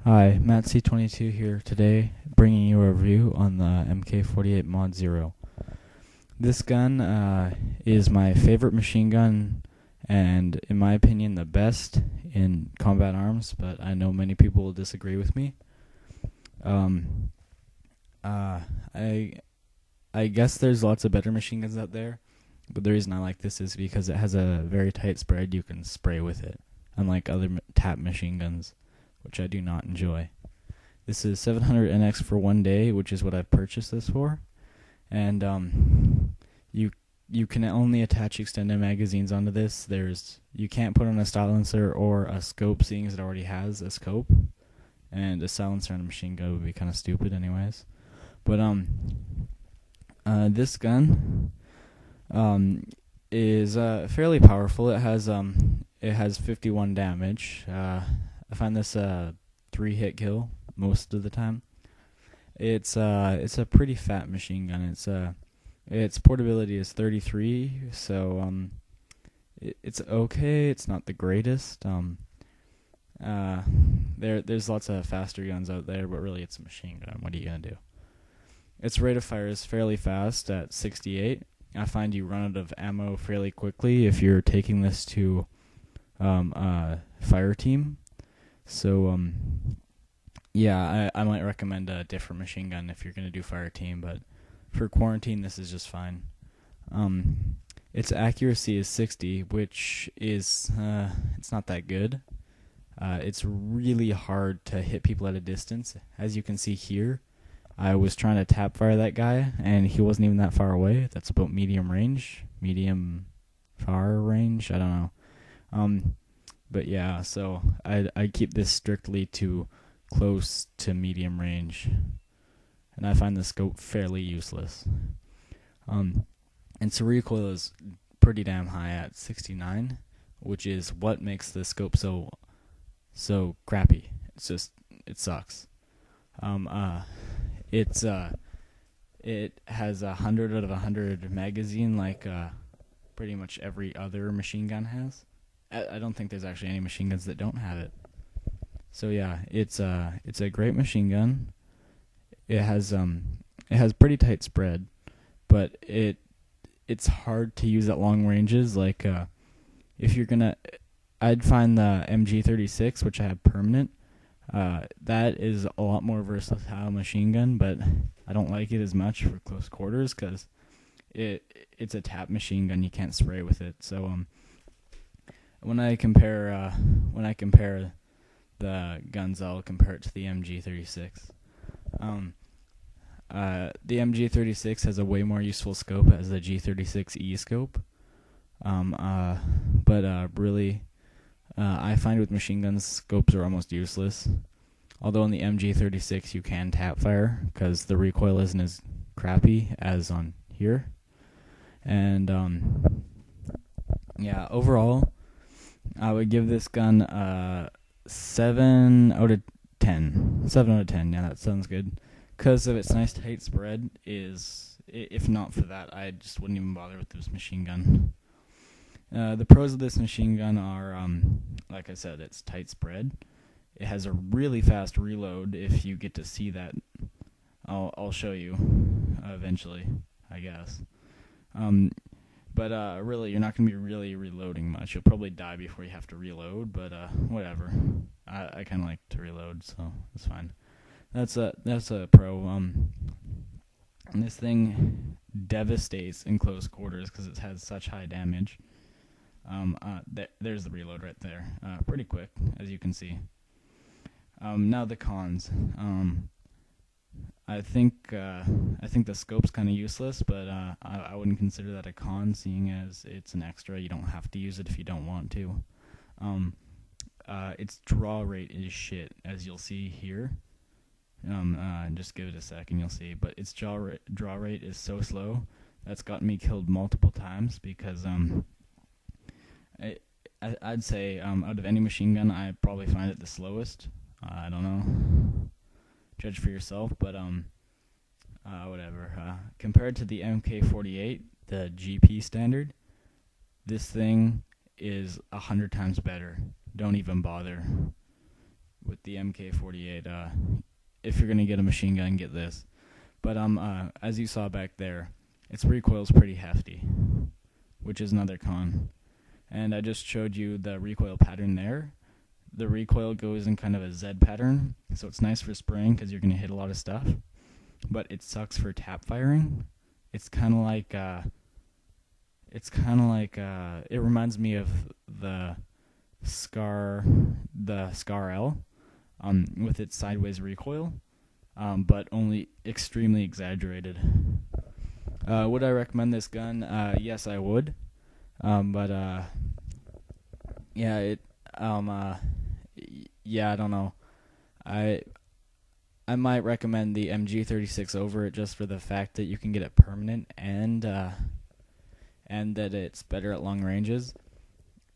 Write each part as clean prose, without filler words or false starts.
Hi, Mattc22 here today, bringing you a review on the Mk.48 Mod 0. This gun is my favorite machine gun and, in my opinion, the best in combat arms, but I know many people will disagree with me. I guess there's lots of better machine guns out there, but the reason I like this is because it has a very tight spread you can spray with it, unlike other tap machine guns, which I do not enjoy. This is 700 NX for 1 day, which is what I've purchased this for, and you can only attach extended magazines onto this. You can't put on a silencer or a scope, seeing as it already has a scope, and a silencer on a machine gun would be kind of stupid anyways. But this gun is fairly powerful. It has 51 damage. I find this 3-hit kill most of the time. It's a pretty fat machine gun. Its portability is 33, so it's okay. It's not the greatest. There's lots of faster guns out there, but really it's a machine gun. What are you gonna do? Its rate of fire is fairly fast at 68. I find you run out of ammo fairly quickly if you're taking this to a fire team. So yeah, I might recommend a different machine gun if you're gonna do fire team, but for quarantine this is just fine. Its accuracy is 60, which is it's not that good. It's really hard to hit people at a distance. As you can see here, I was trying to tap fire that guy, and he wasn't even that far away. That's about medium range, medium far range. I don't know. But yeah, so I keep this strictly to close to medium range, and I find the scope fairly useless. And its recoil is pretty damn high at 69, which is what makes the scope so crappy. It sucks. It has 100 out of 100 magazine, like pretty much every other machine gun has. I don't think there's actually any machine guns that don't have it. So yeah, it's a great machine gun. It has pretty tight spread, but it's hard to use at long ranges. Like if you're gonna, I'd find the Mk.36, which I have permanent. That is a lot more versatile machine gun, but I don't like it as much for close quarters because it's a tap machine gun. You can't spray with it. So when I compare the guns, I'll compare it to the Mk.36. The Mk.36 has a way more useful scope as the G36E scope. Really, I find with machine guns, scopes are almost useless. Although in the Mk.36 you can tap fire because the recoil isn't as crappy as on here. And yeah, overall, I would give this gun 7 out of 10. 7 out of 10, yeah, that sounds good. Because of its nice tight spread if not for that, I just wouldn't even bother with this machine gun. The pros of this machine gun are, like I said, it's tight spread. It has a really fast reload. If you get to see that, I'll show you eventually, I guess. Really, you're not going to be really reloading much. You'll probably die before you have to reload, but whatever. I kind of like to reload, so it's fine. That's a pro. And this thing devastates in close quarters because it has such high damage. There's the reload right there. Pretty quick, as you can see. Now the cons. I think the scope's kind of useless, but I wouldn't consider that a con, seeing as it's an extra. You don't have to use it if you don't want to. Its draw rate is shit, as you'll see here. Just give it a second, you'll see. But its draw rate is so slow that's gotten me killed multiple times because I'd say out of any machine gun, I probably find it the slowest. I don't know. Judge for yourself, but whatever. Compared to the Mk.48, the GP standard, this thing is 100 times better. Don't even bother with the Mk.48. If you're gonna get a machine gun, get this. But as you saw back there, its recoil's pretty hefty, which is another con. And I just showed you the recoil pattern there. The recoil goes in kind of a Z pattern, so it's nice for spraying because you're gonna hit a lot of stuff. But it sucks for tap firing. It's kind of like it reminds me of the Scar L, with its sideways recoil, but only extremely exaggerated. Would I recommend this gun? Yes, I would. Yeah, I don't know. I might recommend the Mg36 over it just for the fact that you can get it permanent and that it's better at long ranges.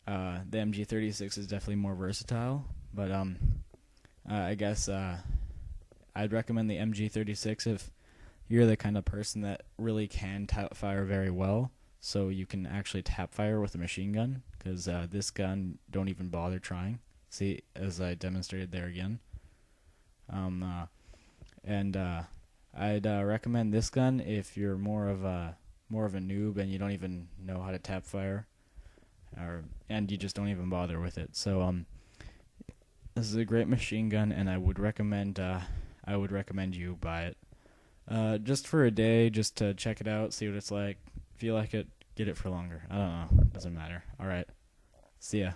The Mg36 is definitely more versatile, but I guess I'd recommend the Mg36 if you're the kind of person that really can tap fire very well, so you can actually tap fire with a machine gun, because this gun, don't even bother trying. See, as I demonstrated there again. I'd recommend this gun if you're more of a noob and you don't even know how to tap fire, and you just don't even bother with it. So this is a great machine gun, and I would recommend you buy it. Just for a day, just to check it out, see what it's like. If you like it, get it for longer. I don't know. Doesn't matter. Alright. See ya.